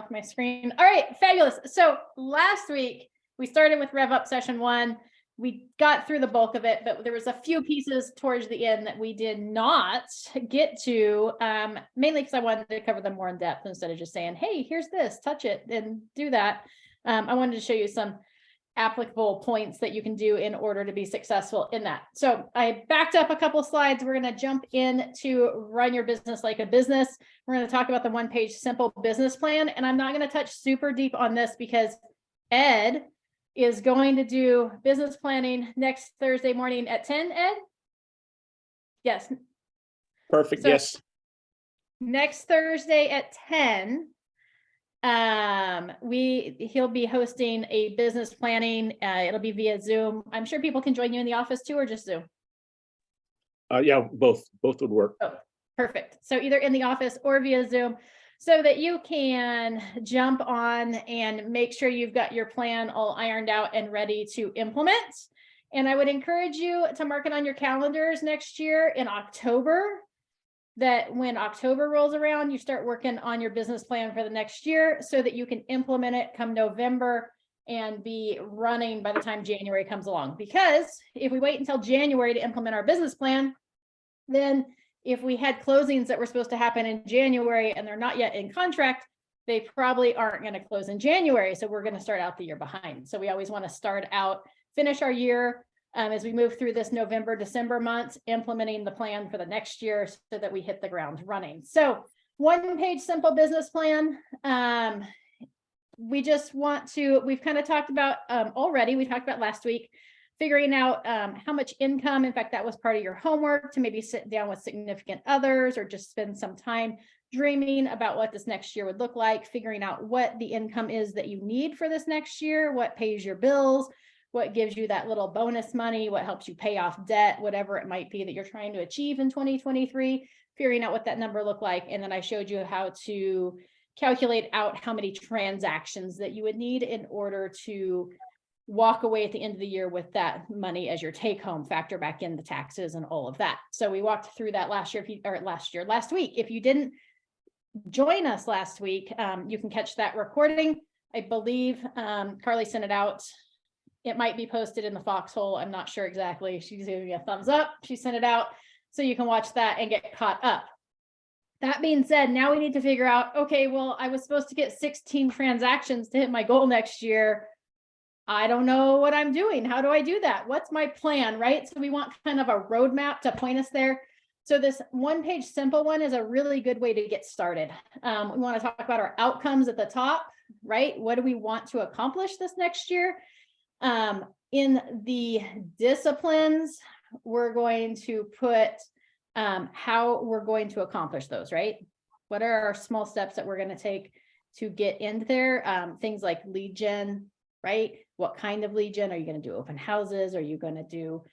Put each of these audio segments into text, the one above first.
off my screen. All right, fabulous. So last week we started with Rev Up session 1. We got through the bulk of it, but there was a few pieces towards the end that we did not get to, mainly because I wanted to cover them more in depth instead of just saying, hey, here's this, touch it and do that. I wanted to show you some applicable points that you can do in order to be successful in that. So I backed up a couple of slides. We're going to jump in to run your business like a business. We're going to talk about the one-page simple business plan. And I'm not going to touch super deep on this because Ed is going to do business planning next Thursday morning at 10, Ed? Yes. Perfect, So yes. Next Thursday at 10, he'll be hosting a business planning. It'll be via Zoom. I'm sure people can join you in the office too, or just Zoom. Yeah, both would work. Oh, perfect. So either in the office or via Zoom, so that you can jump on and make sure you've got your plan all ironed out and ready to implement. And I would encourage you to mark it on your calendars next year in October, that when October rolls around, you start working on your business plan for the next year so that you can implement it come November and be running by the time January comes along. Because if we wait until January to implement our business plan, then if we had closings that were supposed to happen in January and they're not yet in contract, they probably aren't going to close in January. So we're going to start out the year behind. So we always want to start out, finish our year as we move through this November, December months, implementing the plan for the next year so that we hit the ground running. So one-page simple business plan. We just want to, we've kind of talked about already, we talked about last week, figuring out how much income. In fact, that was part of your homework, to maybe sit down with significant others or just spend some time dreaming about what this next year would look like, figuring out what the income is that you need for this next year, what pays your bills, what gives you that little bonus money, what helps you pay off debt, whatever it might be that you're trying to achieve in 2023, figuring out what that number looked like. And then I showed you how to calculate out how many transactions that you would need in order to walk away at the end of the year with that money as your take home, factor back in the taxes and all of that. So we walked through that last week. If you didn't join us last week, you can catch that recording. I believe Carly sent it out. It might be posted in the Foxhole. I'm not sure exactly. She's giving me a thumbs up. She sent it out so you can watch that and get caught up. That being said, now we need to figure out, okay, well, I was supposed to get 16 transactions to hit my goal next year. I don't know what I'm doing. How do I do that? What's my plan, right? So we want kind of a roadmap to point us there. So this one-page simple one is a really good way to get started. We want to talk about our outcomes at the top, right? What do we want to accomplish this next year? In the disciplines, we're going to put how we're going to accomplish those, right? What are our small steps that we're going to take to get in there? Things like lead gen, right? What kind of lead gen? Are you going to do open houses? Are you going to do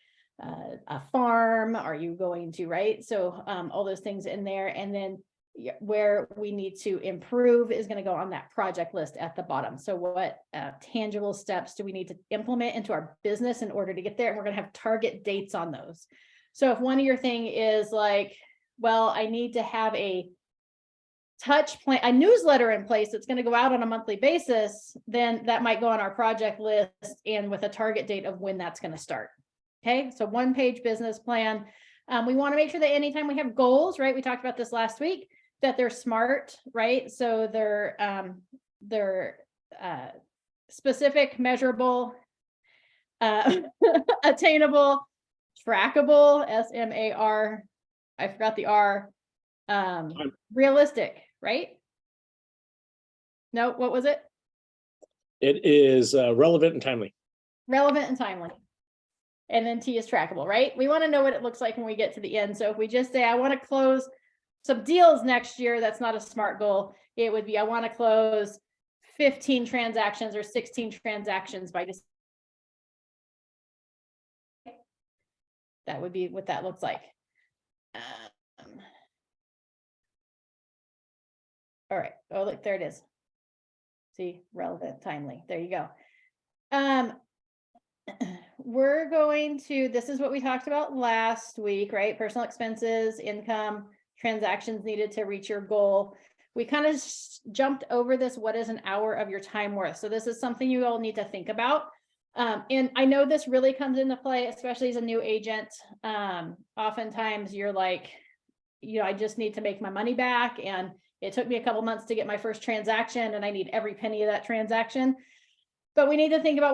a farm? Are you going to, right? So all those things in there. And then where we need to improve is going to go on that project list at the bottom. So what tangible steps do we need to implement into our business in order to get there? And we're going to have target dates on those. So if one of your thing is like, well, I need to have a touch plan, a newsletter in place that's going to go out on a monthly basis, then that might go on our project list and with a target date of when that's going to start. Okay, so one-page business plan. We want to make sure that anytime we have goals, right? We talked about this last week, that they're smart, right? So they're specific, measurable, attainable, trackable, SMAR, I forgot the R, realistic, right? No, what was it? It is relevant and timely. Relevant and timely. And then T is trackable, right? We want to know what it looks like when we get to the end. So if we just say, I want to close some deals next year, that's not a SMART goal. It would be, I want to close 15 transactions or 16 transactions by December. That would be what that looks like. All right. Oh, look, there it is. See, relevant, timely. There you go. We're going to, this is what we talked about last week, right? Personal expenses, income, transactions needed to reach your goal. we kind of jumped over this, what is an hour of your time worth? So this is something you all need to think about. And I know this really comes into play, especially as a new agent. Oftentimes you're like, I just need to make my money back. And it took me a couple months to get my first transaction and I need every penny of that transaction. But we need to think about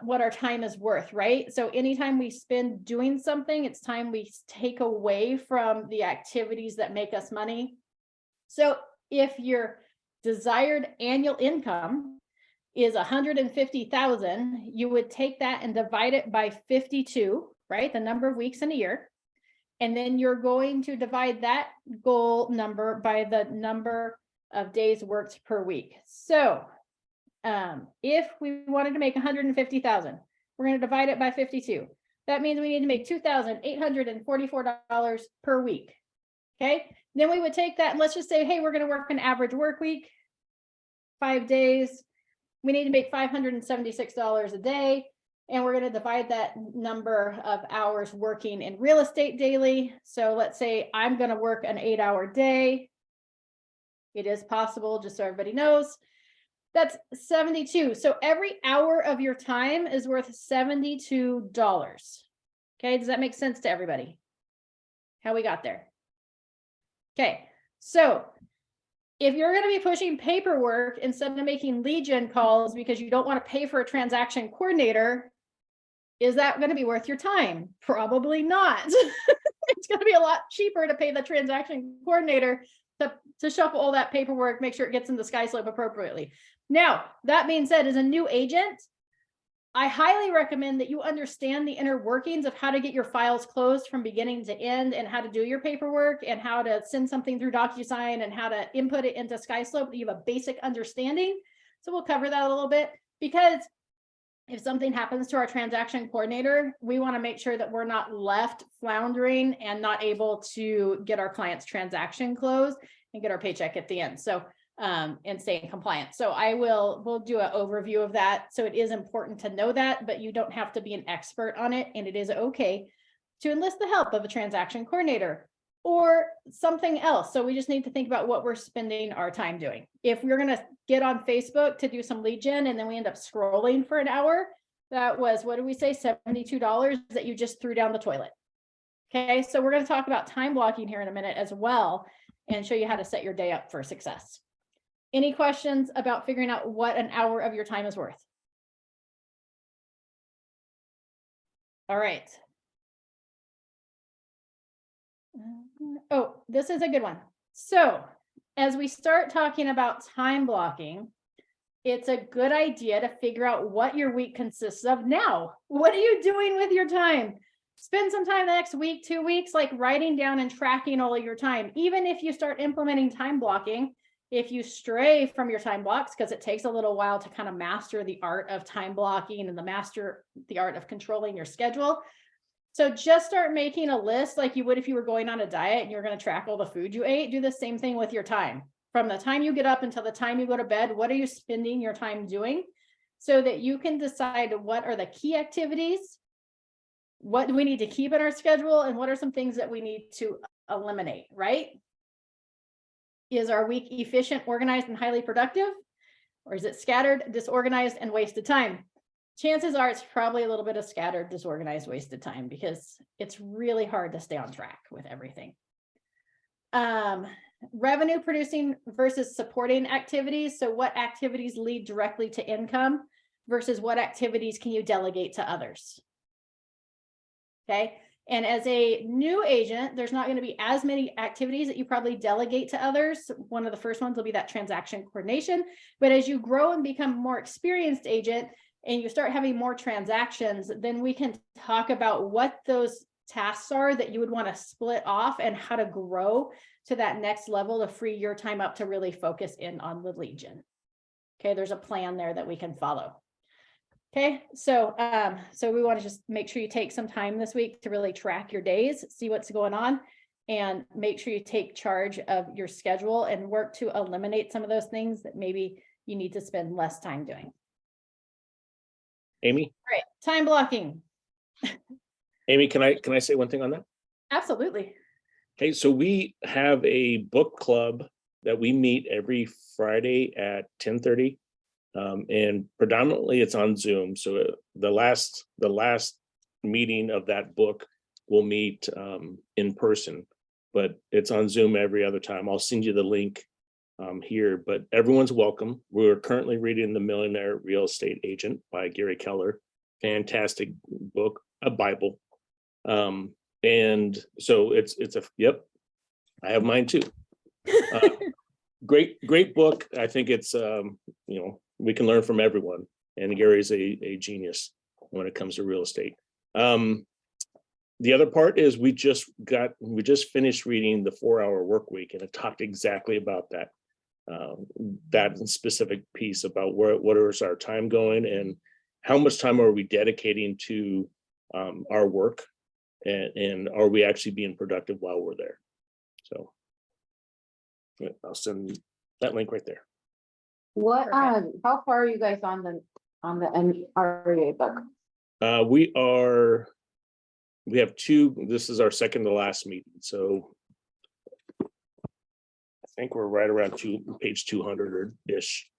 what our time is worth, right? So anytime we spend doing something, it's time we take away from the activities that make us money. So if your desired annual income is 150,000, you would take that and divide it by 52, right? The number of weeks in a year. And then you're going to divide that goal number by the number of days worked per week. So if we wanted to make 150,000, we're going to divide it by 52. That means we need to make $2,844 per week. Okay. Then we would take that and let's just say, hey, we're going to work an average work week, 5 days. We need to make $576 a day. And we're going to divide that number of hours working in real estate daily. So let's say I'm going to work an 8-hour day. It is possible, just so everybody knows. That's 72. So every hour of your time is worth $72. Okay, does that make sense to everybody? How we got there? Okay, so if you're going to be pushing paperwork instead of making lead gen calls because you don't want to pay for a transaction coordinator, is that going to be worth your time? Probably not. It's going to be a lot cheaper to pay the transaction coordinator to shuffle all that paperwork, make sure it gets in the SkySlope appropriately. Now, that being said, as a new agent, I highly recommend that you understand the inner workings of how to get your files closed from beginning to end and how to do your paperwork and how to send something through DocuSign and how to input it into SkySlope. You have a basic understanding. So we'll cover that a little bit, because if something happens to our transaction coordinator, we want to make sure that we're not left floundering and not able to get our client's transaction closed and get our paycheck at the end. So, and stay in compliance. So we'll do an overview of that. So it is important to know that, but you don't have to be an expert on it. And it is okay to enlist the help of a transaction coordinator or something else. So we just need to think about what we're spending our time doing. If we're going to get on Facebook to do some lead gen and then we end up scrolling for an hour, that was, what did we say, $72 that you just threw down the toilet. Okay, so we're going to talk about time blocking here in a minute as well and show you how to set your day up for success. Any questions about figuring out what an hour of your time is worth? All right. Oh, this is a good one. So as we start talking about time blocking, it's a good idea to figure out what your week consists of now. What are you doing with your time? Spend some time the next week, 2 weeks, like writing down and tracking all of your time. Even if you start implementing time blocking, if you stray from your time blocks, because it takes a little while to kind of master the art of time blocking and master the art of controlling your schedule. So just start making a list like you would if you were going on a diet and you're going to track all the food you ate. Do the same thing with your time. From the time you get up until the time you go to bed, what are you spending your time doing? So that you can decide what are the key activities, what do we need to keep in our schedule, and what are some things that we need to eliminate, right? Is our week efficient, organized, and highly productive? Or is it scattered, disorganized, and wasted time? Chances are it's probably a little bit of scattered, disorganized, wasted time, because it's really hard to stay on track with everything. Revenue producing versus supporting activities. So what activities lead directly to income versus what activities can you delegate to others? Okay. And as a new agent, there's not going to be as many activities that you probably delegate to others. One of the first ones will be that transaction coordination. But as you grow and become a more experienced agent and you start having more transactions, then we can talk about what those tasks are that you would want to split off and how to grow to that next level to free your time up to really focus in on the lead gen. Okay, there's a plan there that we can follow. Okay, so we want to just make sure you take some time this week to really track your days, see what's going on, and make sure you take charge of your schedule and work to eliminate some of those things that maybe you need to spend less time doing. Amy? All right, time blocking. Amy, can I say one thing on that? Absolutely. Okay, so we have a book club that we meet every Friday at 10:30. And predominantly it's on Zoom. So the last meeting of that book will meet in person, but it's on Zoom every other time. I'll send you the link here, but everyone's welcome. We're currently reading The Millionaire Real Estate Agent by Gary Keller. Fantastic book, a Bible. And so it's yep, I have mine too. Great book. I think it's we can learn from everyone, and Gary's a genius when it comes to real estate. The other part is we just finished reading The 4-Hour Workweek, and it talked exactly about that specific piece about what is our time going and how much time are we dedicating to our work, and are we actually being productive while we're there. So I'll send that link right there. What, Perfect. how far are you guys on the NREA book? We have two. This is our second to last meeting, so I think we're right around page 200 or ish.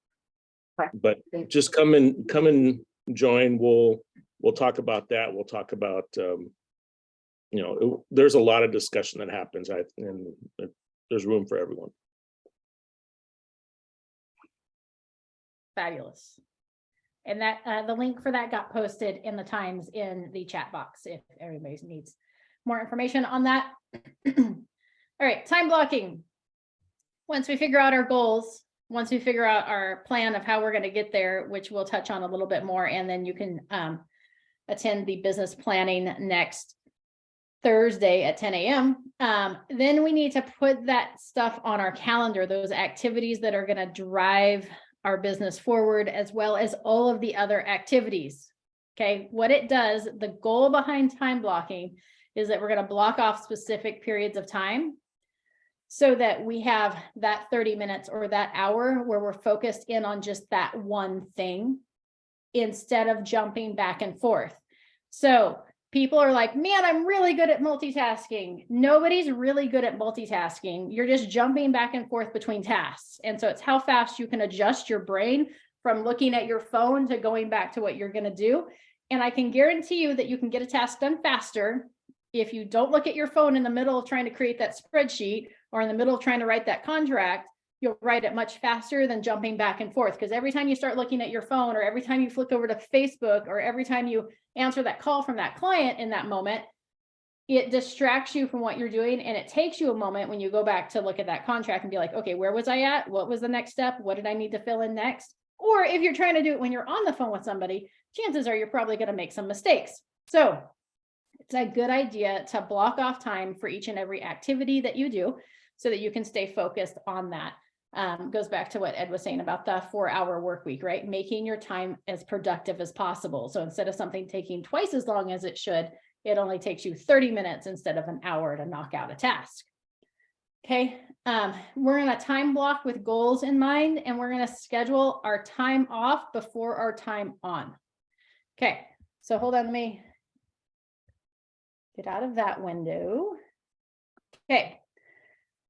Okay. But just come and join. We'll talk about that. We'll talk about there's a lot of discussion that happens, and there's room for everyone. Fabulous. And that the link for that got posted in the Times in the chat box if everybody needs more information on that. All right, time blocking. Once we figure out our goals, once we figure out our plan of how we're going to get there, which we'll touch on a little bit more, and then you can attend the business planning next Thursday at 10 a.m. Then we need to put that stuff on our calendar, those activities that are going to drive our business forward, as well as all of the other activities. Okay, what it does, the goal behind time blocking is that we're going to block off specific periods of time so that we have that 30 minutes or that hour where we're focused in on just that one thing instead of jumping back and forth. So people are like, man, I'm really good at multitasking. Nobody's really good at multitasking. You're just jumping back and forth between tasks. And so it's how fast you can adjust your brain from looking at your phone to going back to what you're going to do. And I can guarantee you that you can get a task done faster if you don't look at your phone in the middle of trying to create that spreadsheet or in the middle of trying to write that contract. You'll write it much faster than jumping back and forth, because every time you start looking at your phone, or every time you flick over to Facebook, or every time you answer that call from that client in that moment, it distracts you from what you're doing. And it takes you a moment when you go back to look at that contract and be like, okay, where was I at? What was the next step? What did I need to fill in next? Or if you're trying to do it when you're on the phone with somebody, chances are you're probably going to make some mistakes. So it's a good idea to block off time for each and every activity that you do so that you can stay focused on that. Goes back to what Ed was saying about the 4-hour work week, right? Making your time as productive as possible. So instead of something taking twice as long as it should, it only takes you 30 minutes instead of an hour to knock out a task. Okay, we're going to time block with goals in mind, and we're going to schedule our time off before our time on. Okay, so hold on, let me get out of that window. Okay.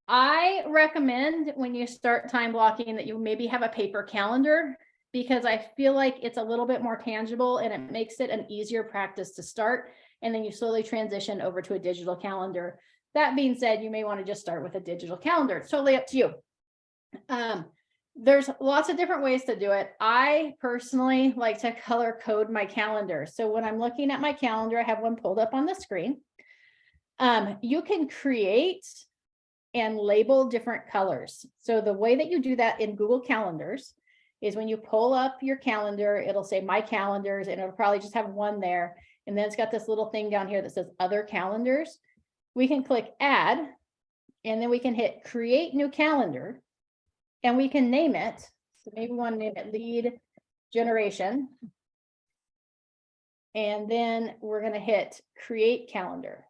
I recommend when you start time blocking that you maybe have a paper calendar, because I feel like it's a little bit more tangible and it makes it an easier practice to start. And then you slowly transition over to a digital calendar. That being said, you may want to just start with a digital calendar. It's totally up to you. There's lots of different ways to do it. I personally like to color code my calendar. So when I'm looking at my calendar, I have one pulled up on the screen. You can create and label different colors. So the way that you do that in Google Calendars is when you pull up your calendar, it'll say My Calendars, and it'll probably just have one there. And then it's got this little thing down here that says Other Calendars. We can click Add, and then we can hit Create New Calendar, and we can name it. So maybe we want to name it Lead Generation. And then we're going to hit Create Calendar.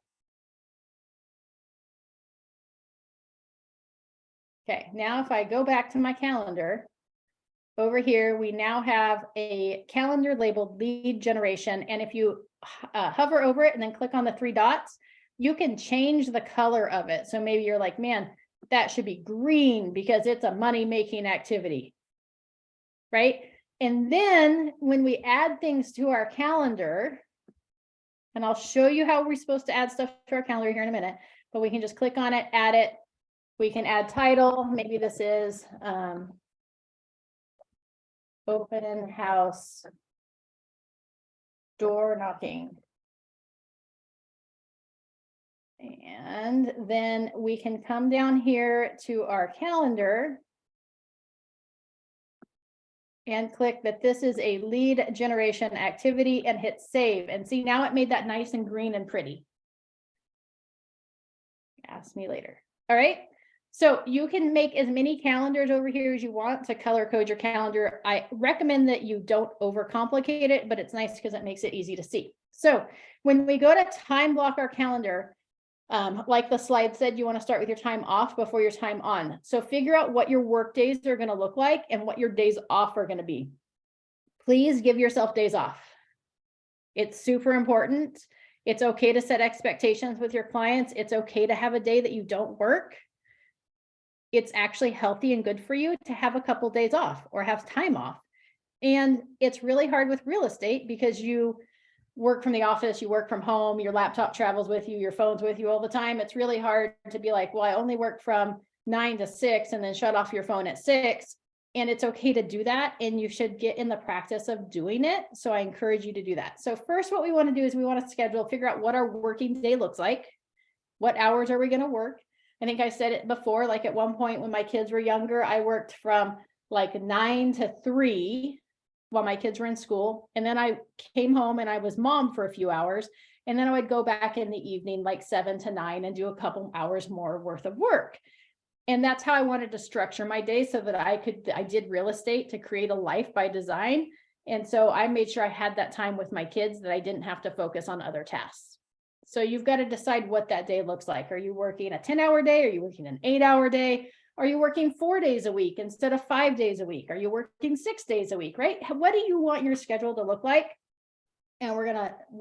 Okay, now if I go back to my calendar, over here, we now have a calendar labeled Lead Generation. And if you hover over it and then click on the 3 dots, you can change the color of it. So maybe you're like, man, that should be green because it's a money-making activity. Right? And then when we add things to our calendar, and I'll show you how we're supposed to add stuff to our calendar here in a minute, but we can just click on it, add it. We can add title. Maybe this is open house door knocking. And then we can come down here to our calendar and click that this is a lead generation activity and hit save. And see, now it made that nice and green and pretty. Ask me later. All right. So you can make as many calendars over here as you want to color code your calendar. I recommend that you don't overcomplicate it, but it's nice because it makes it easy to see. So when we go to time block our calendar, like the slide said, you want to start with your time off before your time on. So figure out what your work days are going to look like and what your days off are going to be. Please give yourself days off. It's super important. It's okay to set expectations with your clients. It's okay to have a day that you don't work. It's actually healthy and good for you to have a couple days off or have time off. And it's really hard with real estate because you work from the office, you work from home, your laptop travels with you, your phone's with you all the time. It's really hard to be like, well, I only work from 9 to 6 and then shut off your phone at 6. And it's okay to do that. And you should get in the practice of doing it. So I encourage you to do that. So first, what we want to do is we want to schedule, figure out what our working day looks like. What hours are we going to work? I think I said it before, like at one point when my kids were younger, I worked from like 9 to 3 while my kids were in school. And then I came home and I was mom for a few hours. And then I would go back in the evening, like 7 to 9 and do a couple hours more worth of work. And that's how I wanted to structure my day so that I did real estate to create a life by design. And so I made sure I had that time with my kids that I didn't have to focus on other tasks. So you've got to decide what that day looks like. Are you working a 10-hour day? Are you working an 8-hour day? Are you working 4 days a week instead of 5 days a week? Are you working 6 days a week, right? What do you want your schedule to look like? And we're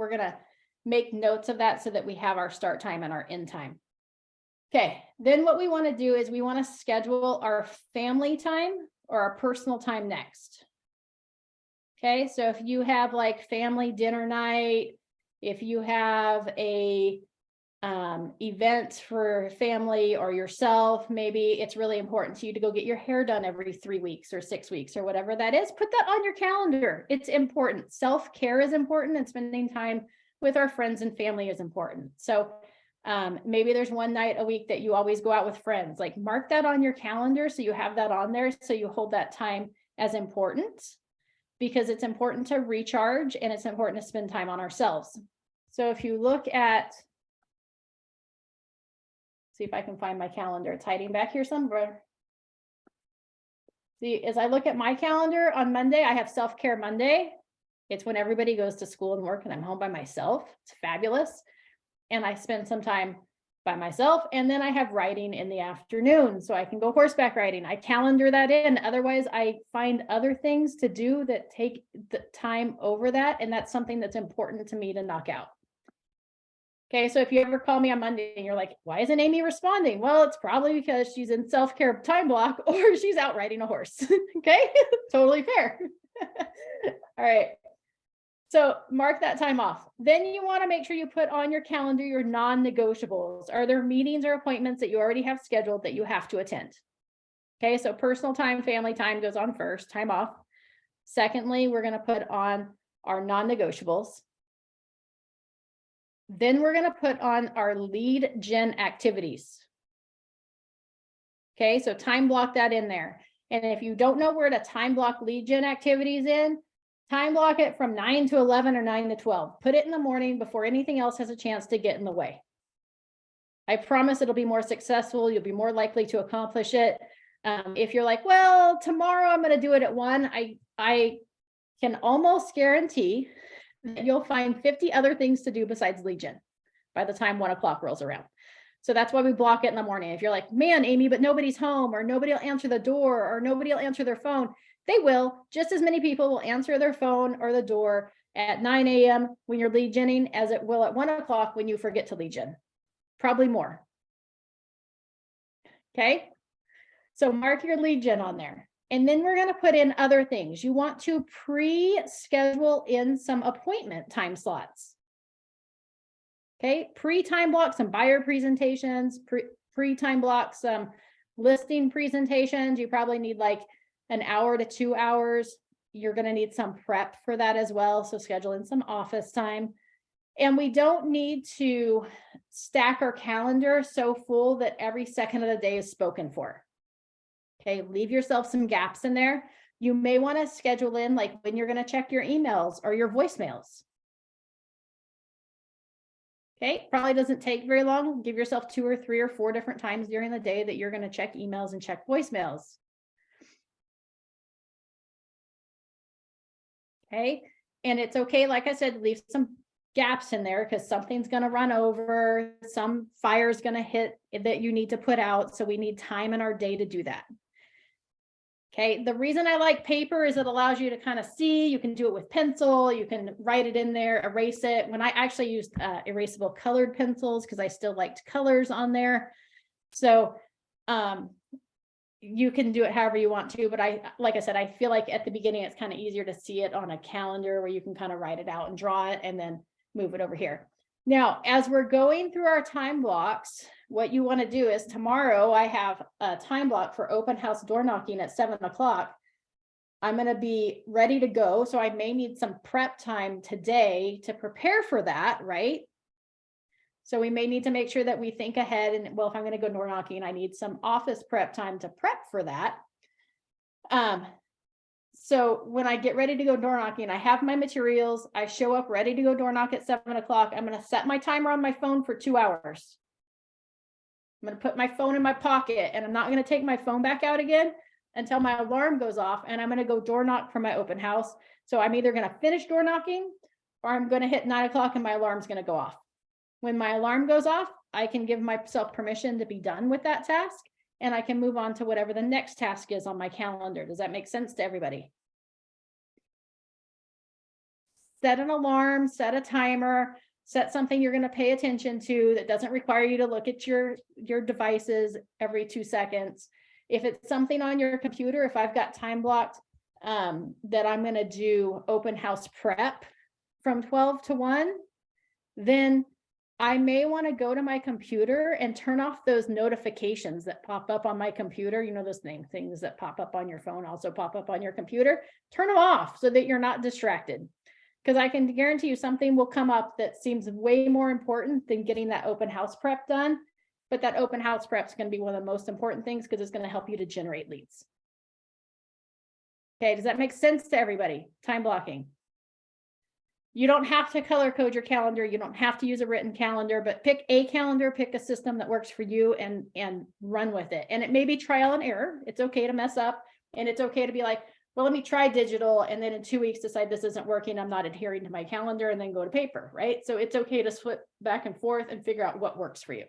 gonna make notes of that so that we have our start time and our end time. Okay, then what we want to do is we want to schedule our family time or our personal time next. Okay, so if you have like family dinner night, if you have a event for family or yourself, maybe it's really important to you to go get your hair done every 3 weeks or 6 weeks or whatever that is, put that on your calendar. It's important. Self-care is important and spending time with our friends and family is important. So maybe there's one night a week that you always go out with friends, like mark that on your calendar. So you have that on there. So you hold that time as important because it's important to recharge and it's important to spend time on ourselves. So if you look at, see if I can find my calendar, it's hiding back here somewhere. See, as I look at my calendar on Monday, I have self-care Monday. It's when everybody goes to school and work and I'm home by myself. It's fabulous. And I spend some time by myself. And then I have riding in the afternoon so I can go horseback riding. I calendar that in. Otherwise, I find other things to do that take the time over that. And that's something that's important to me to knock out. Okay, so if you ever call me on Monday and you're like, why isn't Amy responding? Well, it's probably because she's in self-care time block or she's out riding a horse. Okay, totally fair. All right. So mark that time off. Then you want to make sure you put on your calendar your non-negotiables. Are there meetings or appointments that you already have scheduled that you have to attend? Okay, so personal time, family time goes on first, time off. Secondly, we're going to put on our non-negotiables. Then we're going to put on our lead gen activities. Okay, so time block that in there. And if you don't know where to time block lead gen activities in, time block it from 9 to 11 or 9 to 12. Put it in the morning before anything else has a chance to get in the way. I promise it'll be more successful. You'll be more likely to accomplish it. If you're like, well, tomorrow I'm going to do it at 1, I can almost guarantee that you'll find 50 other things to do besides lead gen by the time 1 o'clock rolls around. So that's why we block it in the morning. If you're like, man, Amy, but nobody's home or nobody will answer the door or nobody will answer their phone, they will. Just as many people will answer their phone or the door at 9 a.m. when you're lead genning as it will at 1 o'clock when you forget to lead gen. Probably more. Okay. So mark your lead gen on there. And then we're going to put in other things. You want to pre-schedule in some appointment time slots. Okay, pre-time block some buyer presentations, pre-time block some listing presentations. You probably need like an hour to 2 hours. You're going to need some prep for that as well. So schedule in some office time. And we don't need to stack our calendar so full that every second of the day is spoken for. Okay, leave yourself some gaps in there. You may want to schedule in like when you're going to check your emails or your voicemails. Okay, probably doesn't take very long. Give yourself 2 or 3 or 4 different times during the day that you're going to check emails and check voicemails. Okay, and it's okay, like I said, leave some gaps in there because something's going to run over, some fire is going to hit that you need to put out. So we need time in our day to do that. Okay, the reason I like paper is it allows you to kind of see, you can do it with pencil, you can write it in there, erase it. When I actually used erasable colored pencils because I still liked colors on there. So you can do it however you want to, but like I said, I feel like at the beginning, it's kind of easier to see it on a calendar where you can kind of write it out and draw it and then move it over here. Now, as we're going through our time blocks, what you want to do is tomorrow I have a time block for open house door knocking at 7 o'clock. I'm going to be ready to go. So I may need some prep time today to prepare for that, right? So we may need to make sure that we think ahead and, well, if I'm going to go door knocking, I need some office prep time to prep for that. So when I get ready to go door knocking, I have my materials, I show up ready to go door knock at 7 o'clock. I'm going to set my timer on my phone for 2 hours. I'm going to put my phone in my pocket and I'm not going to take my phone back out again until my alarm goes off, and I'm going to go door knock for my open house. So I'm either going to finish door knocking or I'm going to hit 9 o'clock and my alarm's going to go off. When my alarm goes off, I can give myself permission to be done with that task, and I can move on to whatever the next task is on my calendar. Does that make sense to everybody? Set an alarm, set a timer, set something you're going to pay attention to that doesn't require you to look at your devices every 2 seconds. If it's something on your computer, if I've got time blocked that I'm going to do open house prep from 12 to 1, then I may want to go to my computer and turn off those notifications that pop up on my computer. You know, those things that pop up on your phone also pop up on your computer. Turn them off so that you're not distracted. Because I can guarantee you something will come up that seems way more important than getting that open house prep done. But that open house prep is going to be one of the most important things because it's going to help you to generate leads. Okay, does that make sense to everybody? Time blocking. You don't have to color code your calendar. You don't have to use a written calendar, but pick a calendar, pick a system that works for you and run with it. And it may be trial and error. It's okay to mess up, and it's okay to be like, well, let me try digital. And then in 2 weeks, decide this isn't working. I'm not adhering to my calendar, and then go to paper, right? So it's okay to flip back and forth and figure out what works for you.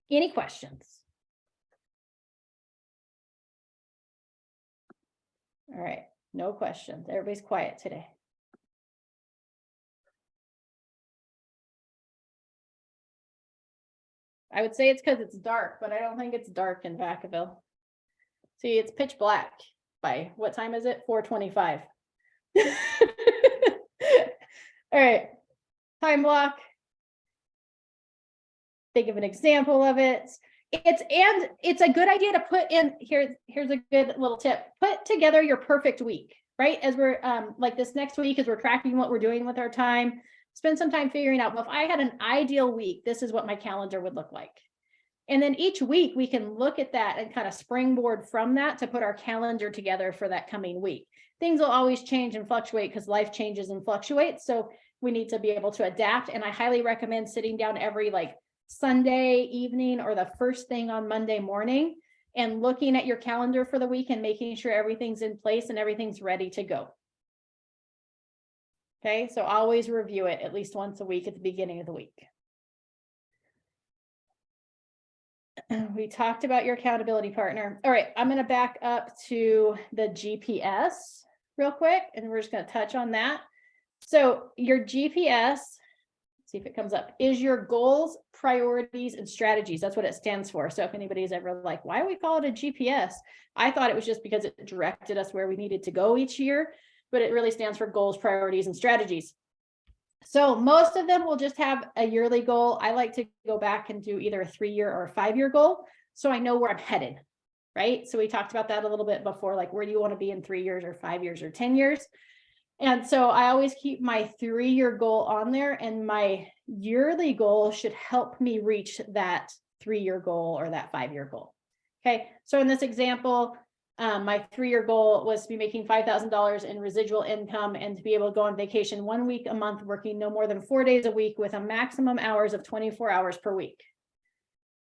Any questions? All right, no questions. Everybody's quiet today. I would say it's because it's dark, but I don't think it's dark in Vacaville. See, it's pitch black by what time is it? 4:25. All right, time block. Think of an example of it. It's a good idea to put in here. Here's a good little tip. Put together your perfect week, right? As we're like this next week, as we're tracking what we're doing with our time, spend some time figuring out, well, if I had an ideal week, this is what my calendar would look like. And then each week we can look at that and kind of springboard from that to put our calendar together for that coming week. Things will always change and fluctuate because life changes and fluctuates. So we need to be able to adapt. And I highly recommend sitting down every like Sunday evening or the first thing on Monday morning and looking at your calendar for the week and making sure everything's in place and everything's ready to go. Okay, so always review it at least once a week at the beginning of the week. We talked about your accountability partner. All right, I'm going to back up to the GPS real quick, and we're just going to touch on that. So your GPS, see if it comes up, is your goals, priorities, and strategies. That's what it stands for. So if anybody's ever like, why do we call it a GPS? I thought it was just because it directed us where we needed to go each year, but it really stands for goals, priorities, and strategies. So most of them will just have a yearly goal. I like to go back and do either a 3-year or a 5-year goal, so I know where I'm headed, right? So we talked about that a little bit before, like where do you want to be in 3 years or 5 years or 10 years? And so I always keep my 3-year goal on there, and my yearly goal should help me reach that 3-year goal or that 5-year goal. Okay, so in this example, my 3-year goal was to be making $5,000 in residual income and to be able to go on vacation 1 week a month, working no more than 4 days a week with a maximum hours of 24 hours per week.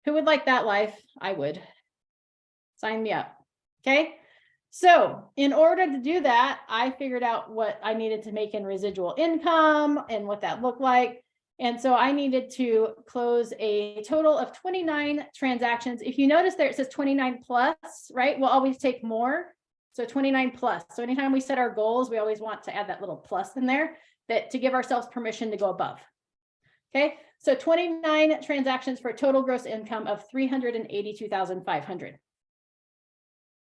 Who would like that life? I would. Sign me up. Okay. So in order to do that, I figured out what I needed to make in residual income and what that looked like. And so I needed to close a total of 29 transactions. If you notice there, it says 29 plus, right? We'll always take more. So 29 plus. So anytime we set our goals, we always want to add that little plus in there to give ourselves permission to go above. Okay. So 29 transactions for a total gross income of $382,500.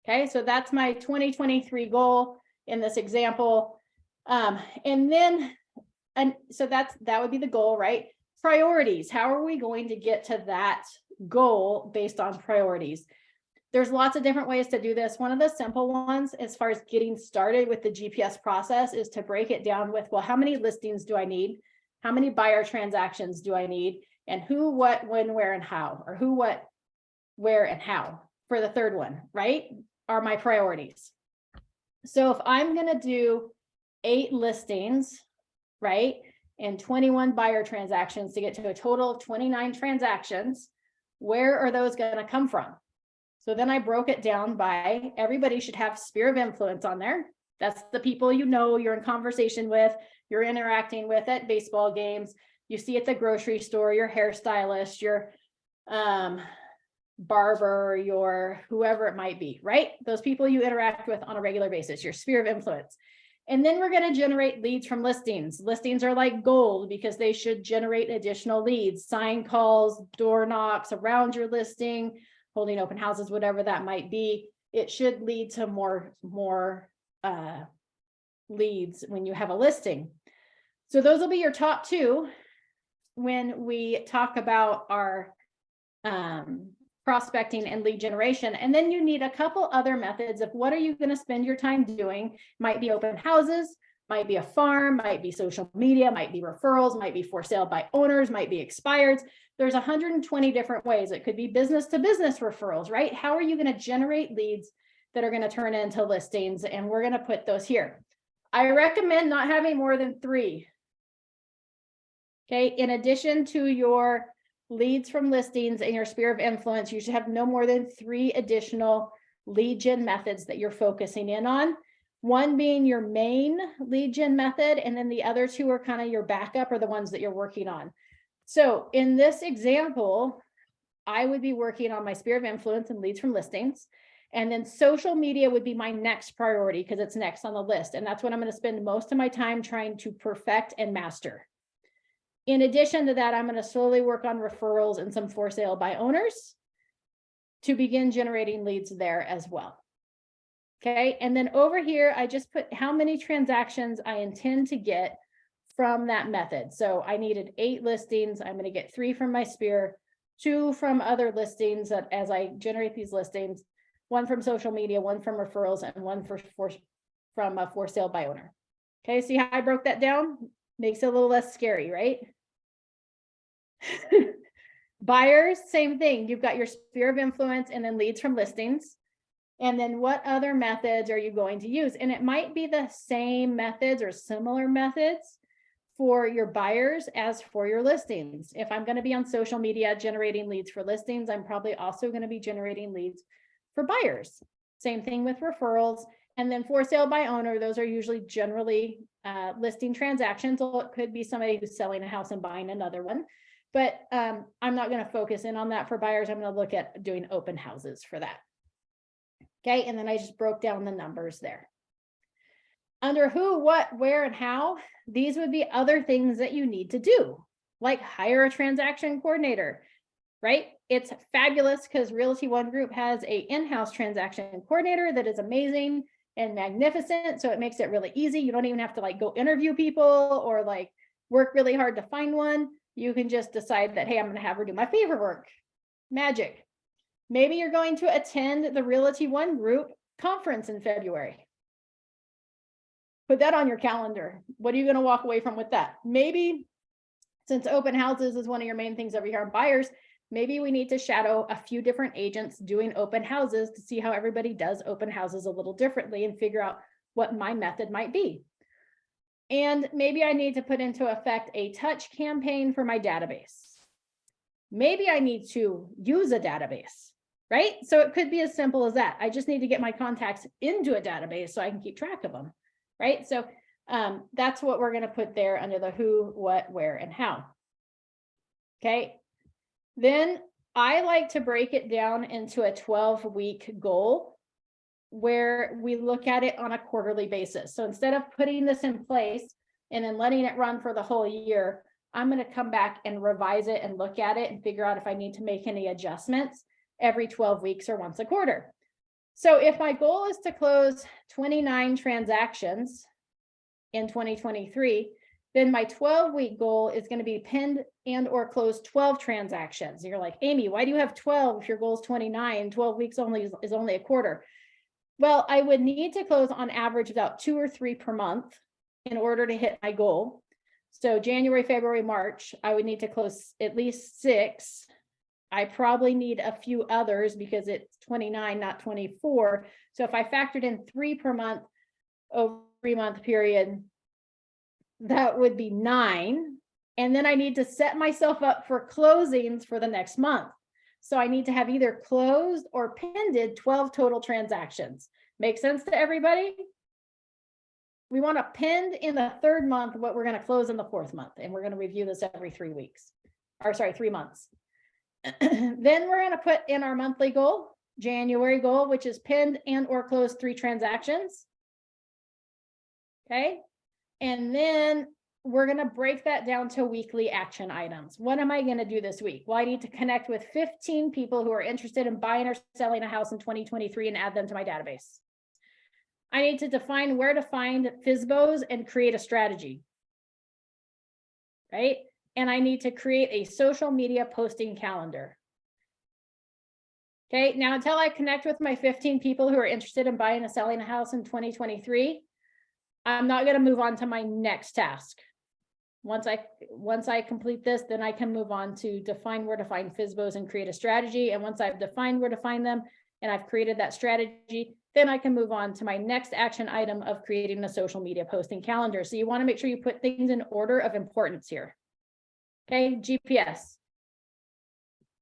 Okay, so that's my 2023 goal in this example. And so that would be the goal, right? Priorities. How are we going to get to that goal based on priorities? There's lots of different ways to do this. One of the simple ones, as far as getting started with the GPS process, is to break it down with, well, how many listings do I need? How many buyer transactions do I need? And who, what, when, where, and how, or who, what, where, and how for the third one, right? Are my priorities. So if I'm going to do 8 listings, right, and 21 buyer transactions to get to a total of 29 transactions, where are those going to come from? So then I broke it down by everybody should have sphere of influence on there. That's the people you know, you're in conversation with, you're interacting with at baseball games, you see at the grocery store, your hairstylist, your barber, your whoever it might be, right? Those people you interact with on a regular basis, your sphere of influence. And then we're going to generate leads from listings. Listings are like gold because they should generate additional leads, sign calls, door knocks around your listing, holding open houses, whatever that might be. It should lead to more leads when you have a listing. So those will be your top 2 when we talk about our prospecting and lead generation. And then you need a couple other methods of what are you going to spend your time doing. Might be open houses, might be a farm, might be social media, might be referrals, might be for sale by owners, might be expireds. There's 120 different ways. It could be business to business referrals, right? How are you going to generate leads that are going to turn into listings? And we're going to put those here. I recommend not having more than 3. Okay. In addition to your leads from listings and your sphere of influence, you should have no more than 3 additional lead gen methods that you're focusing in on. One being your main lead gen method, and then the other 2 are kind of your backup or the ones that you're working on. So in this example, I would be working on my sphere of influence and leads from listings. And then social media would be my next priority because it's next on the list. And that's what I'm going to spend most of my time trying to perfect and master. In addition to that, I'm going to slowly work on referrals and some for sale by owners to begin generating leads there as well. Okay. And then over here, I just put how many transactions I intend to get from that method. So I needed 8 listings. I'm going to get 3 from my sphere, 2 from other listings that as I generate these listings, 1 from social media, 1 from referrals, and 1 from a for sale by owner. Okay. See how I broke that down? Makes it a little less scary, right? Buyers, same thing. You've got your sphere of influence and then leads from listings. And then what other methods are you going to use? And it might be the same methods or similar methods for your buyers as for your listings. If I'm going to be on social media generating leads for listings, I'm probably also going to be generating leads for buyers. Same thing with referrals. And then for sale by owner, those are usually generally listing transactions. So it could be somebody who's selling a house and buying another one. But I'm not going to focus in on that for buyers. I'm going to look at doing open houses for that. Okay, and then I just broke down the numbers there. Under who, what, where, and how, these would be other things that you need to do. like hire a transaction coordinator, right? It's fabulous because Realty One Group has a in-house transaction coordinator that is amazing and magnificent. So it makes it really easy. You don't even have to like go interview people or like work really hard to find one. You can just decide that, hey, I'm going to have her do my paperwork. Magic. Maybe you're going to attend the Realty One Group conference in February. Put that on your calendar. What are you going to walk away from with that? Maybe, since open houses is one of your main things over here on buyers, maybe we need to shadow a few different agents doing open houses to see how everybody does open houses a little differently and figure out what my method might be. And maybe I need to put into effect a touch campaign for my database. Maybe I need to use a database, right? So it could be as simple as that. I just need to get my contacts into a database so I can keep track of them, right? So that's what we're going to put there under the who, what, where, and how. Okay. Then I like to break it down into a 12-week goal where we look at it on a quarterly basis. So instead of putting this in place and then letting it run for the whole year, I'm going to come back and revise it and look at it and figure out if I need to make any adjustments every 12 weeks or once a quarter. So if my goal is to close 29 transactions in 2023, then my 12-week goal is going to be pinned and or close 12 transactions. And you're like, Amy, why do you have 12 if your goal is 29? 12 weeks only is only a quarter. Well, I would need to close on average about 2 or 3 per month in order to hit my goal. So January, February, March, I would need to close at least 6. I probably need a few others because it's 29, not 24. So if I factored in 3 per month over 3-month period, that would be 9. And then I need to set myself up for closings for the next month. So I need to have either closed or pended 12 total transactions. Make sense to everybody? We want to pend in the 3rd month what we're going to close in the 4th month. And we're going to review this every 3 weeks. Or sorry, 3 months. Then we're going to put in our monthly goal, January goal, which is pinned and or closed 3 transactions. Okay. And then we're going to break that down to weekly action items. What am I going to do this week? Well, I need to connect with 15 people who are interested in buying or selling a house in 2023 and add them to my database. I need to define where to find FSBOs and create a strategy, right? And I need to create a social media posting calendar. Okay, now until I connect with my 15 people who are interested in buying and selling a house in 2023, I'm not going to move on to my next task. Once I complete this, then I can move on to define where to find FSBOs and create a strategy. And once I've defined where to find them and I've created that strategy, then I can move on to my next action item of creating a social media posting calendar. So you want to make sure you put things in order of importance here. Okay, GPS.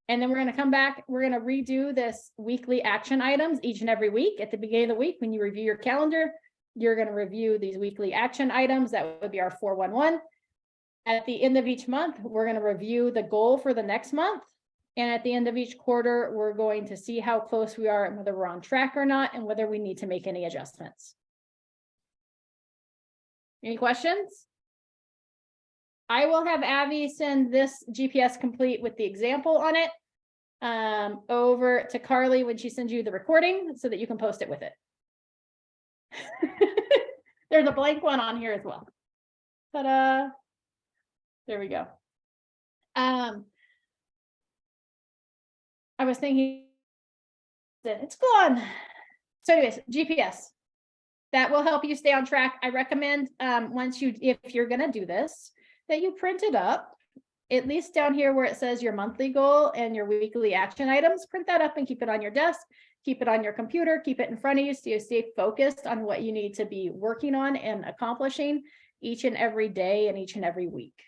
And then we're going to come back. We're going to redo this weekly action items each and every week. At the beginning of the week, when you review your calendar, you're going to review these weekly action items. That would be our 411. At the end of each month, we're going to review the goal for the next month. And at the end of each quarter, we're going to see how close we are and whether we're on track or not, and whether we need to make any adjustments. Any questions? I will have Abby send this GPS complete with the example on it over to Carly when she sends you the recording so that you can post it with it. There's a blank one on here as well. Ta-da! There we go. I was thinking that it's gone. So anyways, GPS. That will help you stay on track. I recommend if you're going to do this, that you print it up, at least down here where it says your monthly goal and your weekly action items. Print that up and keep it on your desk, keep it on your computer, keep it in front of you so you stay focused on what you need to be working on and accomplishing each and every day and each and every week.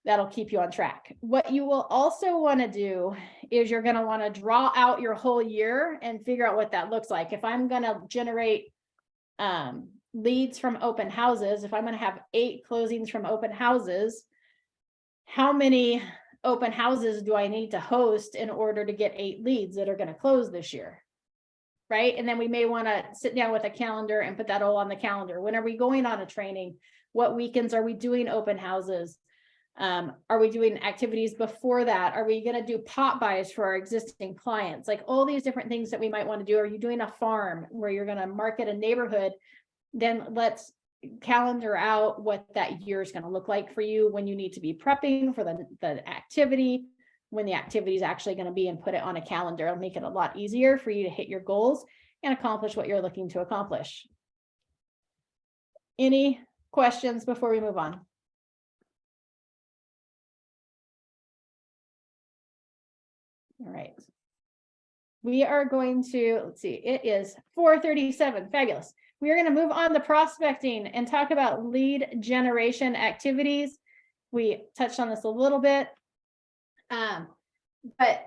That'll keep you on track. What you will also want to do is you're going to want to draw out your whole year and figure out what that looks like. If I'm going to generate leads from open houses, if I'm going to have 8 closings from open houses, how many open houses do I need to host in order to get 8 leads that are going to close this year? Right. And then we may want to sit down with a calendar and put that all on the calendar. When are we going on a training? What weekends are we doing open houses? Are we doing activities before that? Are we going to do pop buys for our existing clients? Like all these different things that we might want to do. Are you doing a farm where you're going to market a neighborhood? Then let's calendar out what that year is going to look like for you when you need to be prepping for the activity, when the activity is actually going to be, and put it on a calendar. It'll make it a lot easier for you to hit your goals and accomplish what you're looking to accomplish. Any questions before we move on? All right. We are going to, let's see, it is 4:37. Fabulous. We are going to move on to prospecting and talk about lead generation activities. We touched on this a little bit. But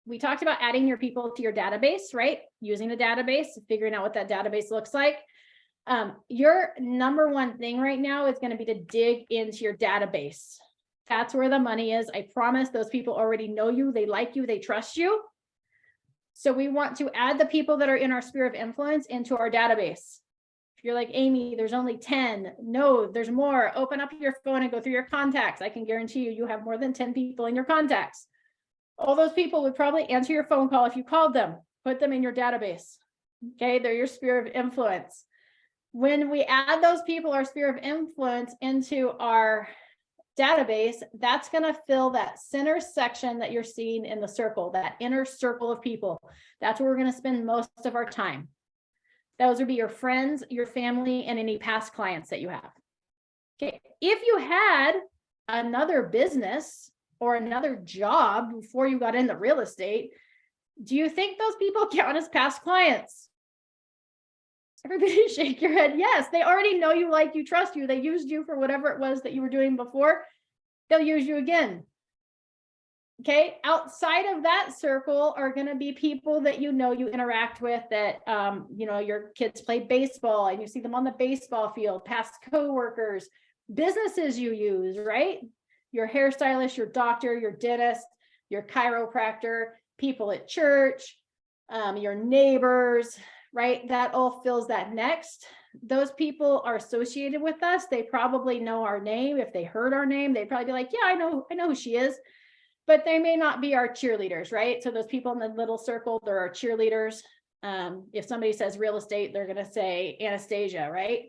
we talked about adding your people to your database, right? Using a database, figuring out what that database looks like. Your number one thing right now is going to be to dig into your database. That's where the money is. I promise those people already know you, they like you, they trust you. So we want to add the people that are in our sphere of influence into our database. If you're like, Amy, there's only 10. No, there's more. Open up your phone and go through your contacts. I can guarantee you, you have more than 10 people in your contacts. All those people would probably answer your phone call if you called them. Put them in your database. Okay, they're your sphere of influence. When we add those people, our sphere of influence, into our database, that's going to fill that center section that you're seeing in the circle, that inner circle of people. That's where we're going to spend most of our time. Those would be your friends, your family, and any past clients that you have. Okay, if you had another business or another job before you got into real estate, do you think those people count as past clients? Everybody shake your head. Yes, they already know you, like you, trust you. They used you for whatever it was that you were doing before. They'll use you again. Okay, outside of that circle are going to be people that you interact with, that your kids play baseball and you see them on the baseball field, past coworkers, businesses you use, right? Your hairstylist, your doctor, your dentist, your chiropractor, people at church, your neighbors, right? That all fills that next. Those people are associated with us. They probably know our name. If they heard our name, they'd probably be like, yeah, I know who she is. But they may not be our cheerleaders, right? So those people in the little circle, they're our cheerleaders. If somebody says real estate, they're going to say Anastasia, right?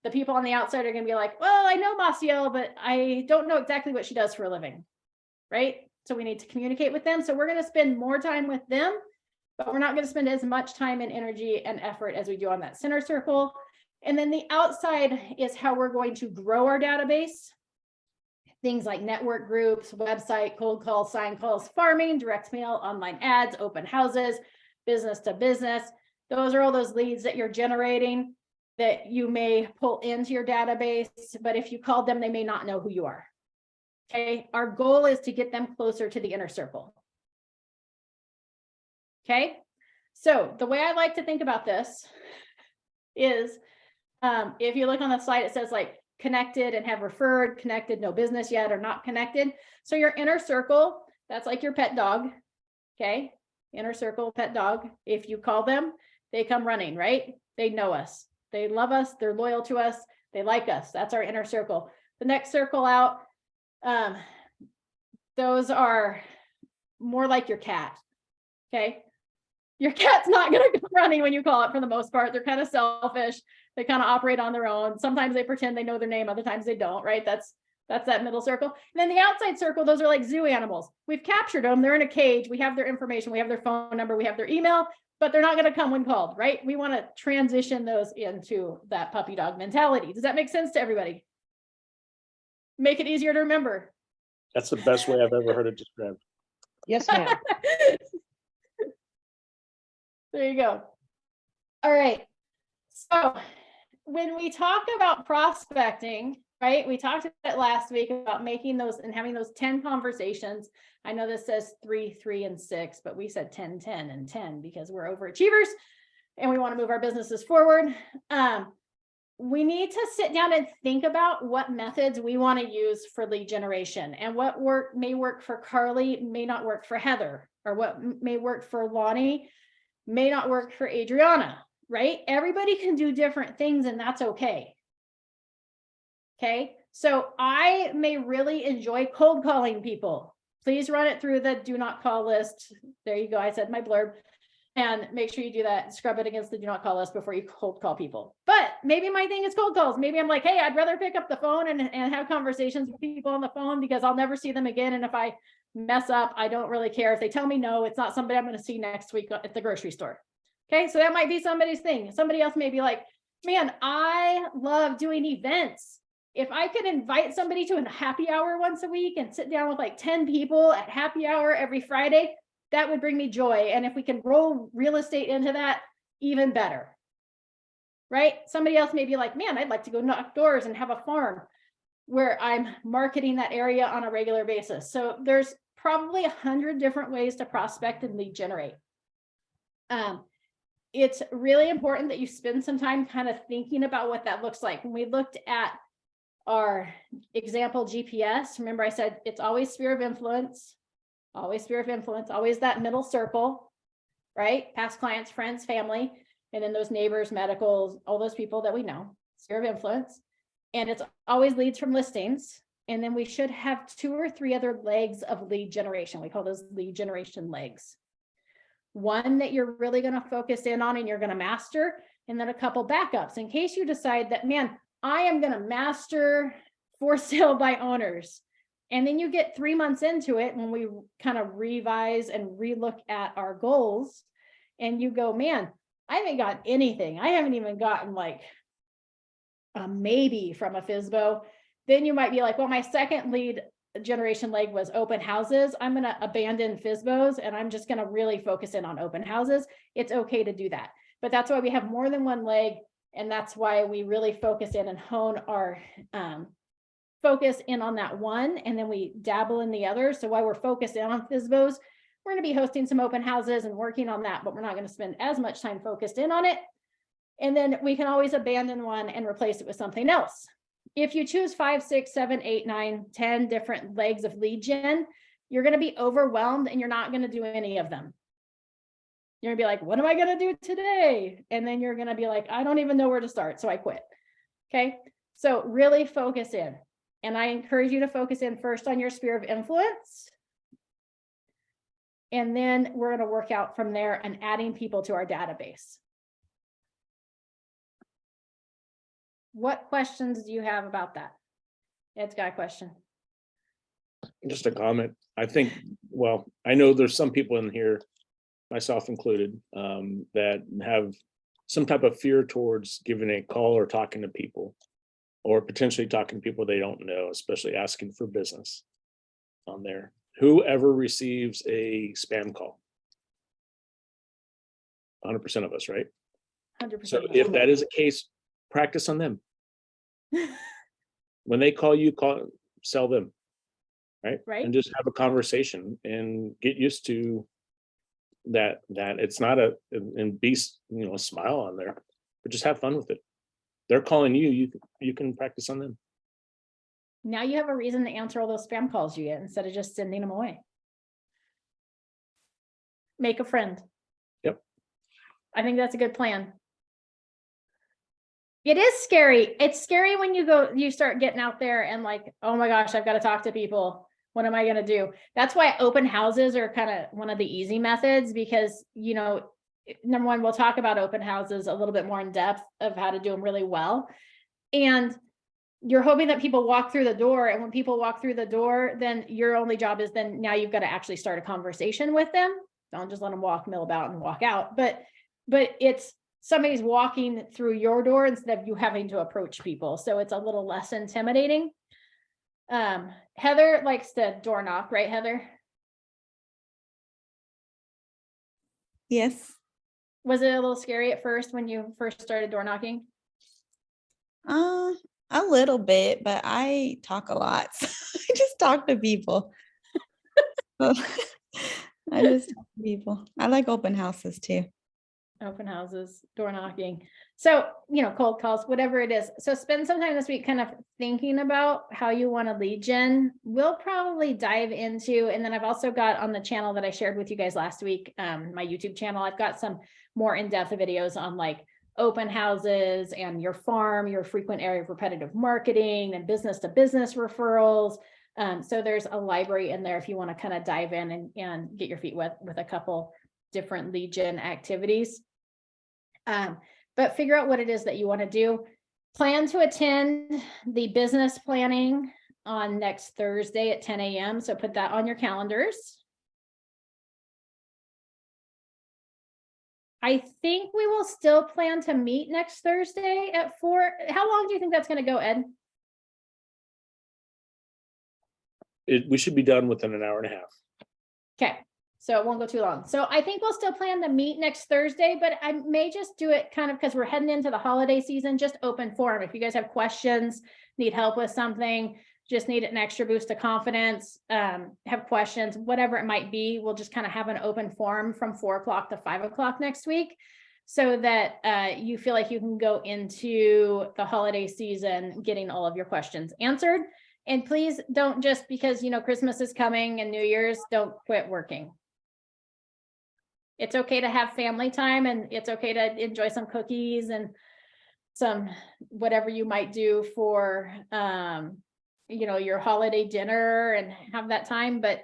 The people on the outside are going to be like, well, I know Maciel, but I don't know exactly what she does for a living, right? So we need to communicate with them. So we're going to spend more time with them, but we're not going to spend as much time and energy and effort as we do on that center circle. And then the outside is how we're going to grow our database. Things like network groups, website, cold calls, sign calls, farming, direct mail, online ads, open houses, business to business. Those are all those leads that you're generating that you may pull into your database, but if you called them, they may not know who you are. Okay, our goal is to get them closer to the inner circle. Okay, so the way I like to think about this is, if you look on the slide, it says like connected and have referred, connected, no business yet, or not connected. So your inner circle, that's like your pet dog. Okay, inner circle, pet dog. If you call them, they come running, right? They know us. They love us. They're loyal to us. They like us. That's our inner circle. The next circle out, those are more like your cat. Okay. Your cat's not going to come running when you call it for the most part. They're kind of selfish. They kind of operate on their own. Sometimes they pretend they know their name. Other times they don't, right? That's that middle circle. And then the outside circle, those are like zoo animals. We've captured them. They're in a cage. We have their information. We have their phone number. We have their email, but they're not going to come when called, right? We want to transition those into that puppy dog mentality. Does that make sense to everybody? Make it easier to remember. That's the best way I've ever heard it described. Yes, ma'am. There you go. All right. So when we talk about prospecting, right, we talked about it last week about making those and having those 10 conversations. I know this says 3, 3, and 6, but we said 10, 10, and 10 because we're overachievers and we want to move our businesses forward. We need to sit down and think about what methods we want to use for lead generation, and what may work for Carly may not work for Heather, or what may work for Lonnie may not work for Adriana, right? Everybody can do different things, and that's okay. Okay, so I may really enjoy cold calling people. Please run it through the do not call list. There you go. I said my blurb. And make sure you do that. Scrub it against the do not call list before you cold call people. But maybe my thing is cold calls. Maybe I'm like, hey, I'd rather pick up the phone and have conversations with people on the phone because I'll never see them again. And if I mess up, I don't really care. If they tell me no, it's not somebody I'm going to see next week at the grocery store. Okay, so that might be somebody's thing. Somebody else may be like, man, I love doing events. If I could invite somebody to a happy hour once a week and sit down with like 10 people at happy hour every Friday, that would bring me joy. And if we can roll real estate into that, even better. Right? Somebody else may be like, man, I'd like to go knock doors and have a farm where I'm marketing that area on a regular basis. So there's probably 100 different ways to prospect and lead generate. It's really important that you spend some time kind of thinking about what that looks like. When we looked at our example GPS, remember I said it's always sphere of influence, always that middle circle, right? Past clients, friends, family, and then those neighbors, medicals, all those people that we know, sphere of influence. And it's always leads from listings. And then we should have 2 or 3 other legs of lead generation. We call those lead generation legs. One that you're really going to focus in on and you're going to master, and then a couple backups in case you decide that, man, I am going to master for sale by owners. And then you get 3 months into it when we kind of revise and relook at our goals and you go, man, I haven't got anything. I haven't even gotten like a maybe from a FSBO. Then you might be like, well, my second lead generation leg was open houses. I'm going to abandon FSBOs and I'm just going to really focus in on open houses. It's okay to do that. But that's why we have more than one leg. And that's why we really focus in and hone our focus in on that one. And then we dabble in the other. So while we're focused in on FSBOs, we're going to be hosting some open houses and working on that, but we're not going to spend as much time focused in on it. And then we can always abandon one and replace it with something else. If you choose 5, 6, 7, 8, 9, 10 different legs of lead gen, you're going to be overwhelmed and you're not going to do any of them. You're gonna be like, what am I gonna do today? And then you're gonna be like, I don't even know where to start, so I quit. Okay, so really focus in. And I encourage you to focus in first on your sphere of influence. And then we're gonna work out from there and adding people to our database. What questions do you have about that? Ed's got a question. Just a comment. I think, well, I know there's some people in here, myself included, that have some type of fear towards giving a call or talking to people, or potentially talking to people they don't know, especially asking for business on there. Whoever receives a spam call, 100% of us, right? 100%. So if that is a case, practice on them. When they call you, sell them, right? And just have a conversation and get used to that it's not and be, smile on there, but just have fun with it. They're calling you can practice on them. Now you have a reason to answer all those spam calls you get instead of just sending them away. Make a friend. Yep. I think that's a good plan. It is scary. It's scary when you start getting out there and like, oh my gosh, I've got to talk to people. What am I going to do? That's why open houses are kind of one of the easy methods because, number one, we'll talk about open houses a little bit more in depth of how to do them really well. And you're hoping that people walk through the door. And when people walk through the door, then your only job is then now you've got to actually start a conversation with them. Don't just let them mill about and walk out. But it's somebody's walking through your door instead of you having to approach people. So it's a little less intimidating. Heather likes to door knock, right, Heather? Yes. Was it a little scary at first when you first started door knocking? A little bit, but I talk a lot. So I just talk to people. So, I just talk to people. I like open houses too. Open houses, door knocking. So, cold calls, whatever it is. So spend some time this week kind of thinking about how you want to lead gen. We'll probably dive into, and then I've also got on the channel that I shared with you guys last week, my YouTube channel, I've got some more in-depth videos on like open houses and your farm, your frequent area of repetitive marketing and business to business referrals. So there's a library in there if you want to kind of dive in and get your feet wet with a couple different lead gen activities. But figure out what it is that you want to do. Plan to attend the business planning on next Thursday at 10 a.m. So put that on your calendars. I think we will still plan to meet next Thursday at 4. How long do you think that's going to go, Ed? We should be done within an hour and a half. Okay, so it won't go too long. So I think we'll still plan to meet next Thursday, but I may just do it kind of because we're heading into the holiday season, just open forum. If you guys have questions, need help with something, just need an extra boost of confidence, have questions, whatever it might be, we'll just kind of have an open forum from 4 o'clock to 5 o'clock next week so that you feel like you can go into the holiday season getting all of your questions answered. And please don't, just because, you know, Christmas is coming and New Year's, don't quit working. It's okay to have family time, and it's okay to enjoy some cookies and some whatever you might do for, you know, your holiday dinner and have that time, but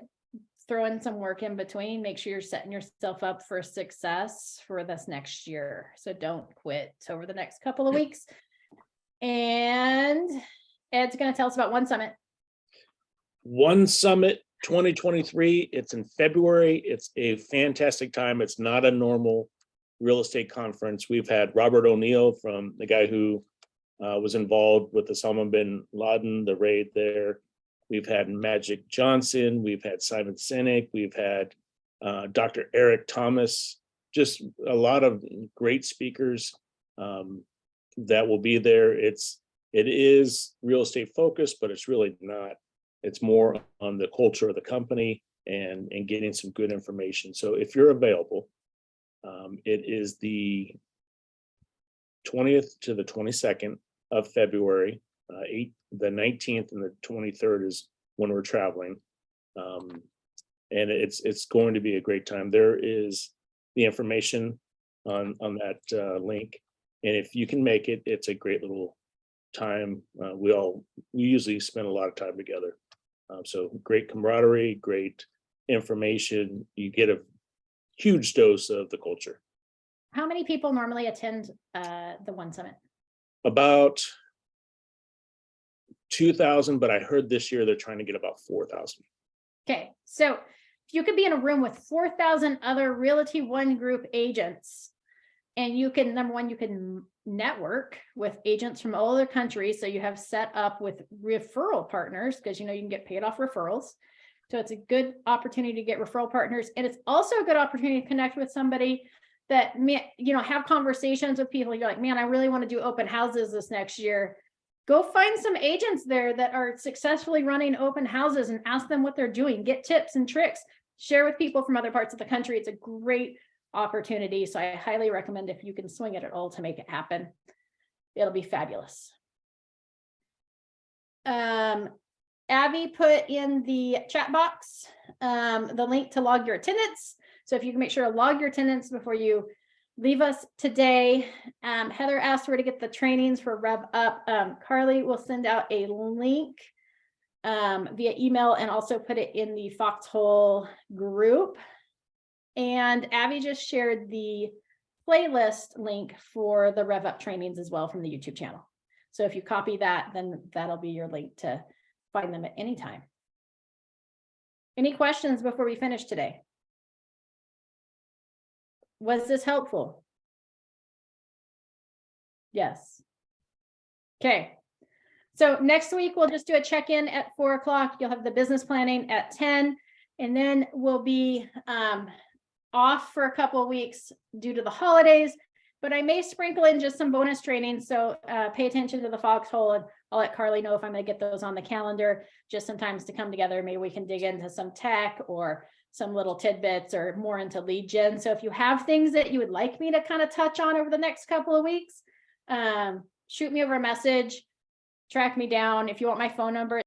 throw in some work in between. Make sure you're setting yourself up for success for this next year. So don't quit over the next couple of weeks. And Ed's going to tell us about One Summit. One Summit 2023. It's in February. It's a fantastic time. It's not a normal real estate conference. We've had Robert O'Neill, from the guy who was involved with Osama bin Laden, the raid there. We've had Magic Johnson. We've had Simon Sinek. We've had Dr. Eric Thomas. Just a lot of great speakers that will be there. It is real estate focused, but it's really not. It's more on the culture of the company and getting some good information. So if you're available, it is the 20th to the 22nd of February. The 19th and the 23rd is when we're traveling. And it's going to be a great time. There is the information on that link. And if you can make it, it's a great little time. We usually spend a lot of time together. So great camaraderie, great information. You get a huge dose of the culture. How many people normally attend the One Summit? About 2,000, but I heard this year they're trying to get about 4,000. Okay, so if you could be in a room with 4,000 other Realty One Group agents, and you can, number one, you can network with agents from all other countries. So you have set up with referral partners, because you know you can get paid off referrals. So it's a good opportunity to get referral partners. And it's also a good opportunity to connect with somebody that, you know, have conversations with people. You're like, man, I really want to do open houses this next year. Go find some agents there that are successfully running open houses and ask them what they're doing. Get tips and tricks. Share with people from other parts of the country. It's a great opportunity. So I highly recommend, if you can swing it at all, to make it happen. It'll be fabulous. Abby put in the chat box the link to log your attendance. So if you can make sure to log your attendance before you leave us today. Heather asked where to get the trainings for Rev Up. Carly will send out a link via email and also put it in the Foxhole group. And Abby just shared the playlist link for the Rev Up trainings as well from the YouTube channel. So if you copy that, then that'll be your link to find them at any time. Any questions before we finish today? Was this helpful? Yes. Okay. So next week, we'll just do a check-in at 4 o'clock. You'll have the business planning at 10, and then we'll be off for a couple of weeks due to the holidays, but I may sprinkle in just some bonus training. So pay attention to the Foxhole, and I'll let Carly know if I'm going to get those on the calendar, just sometimes to come together. Maybe we can dig into some tech or some little tidbits or more into lead gen. So if you have things that you would like me to kind of touch on over the next couple of weeks, shoot me over a message, track me down. If you want my phone number,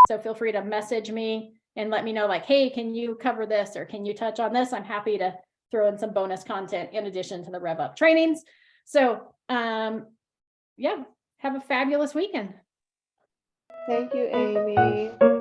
so feel free to message me and let me know, like, hey, can you cover this or can you touch on this? I'm happy to throw in some bonus content in addition to the Rev Up trainings. So, yeah, have a fabulous weekend. Thank you, Amy.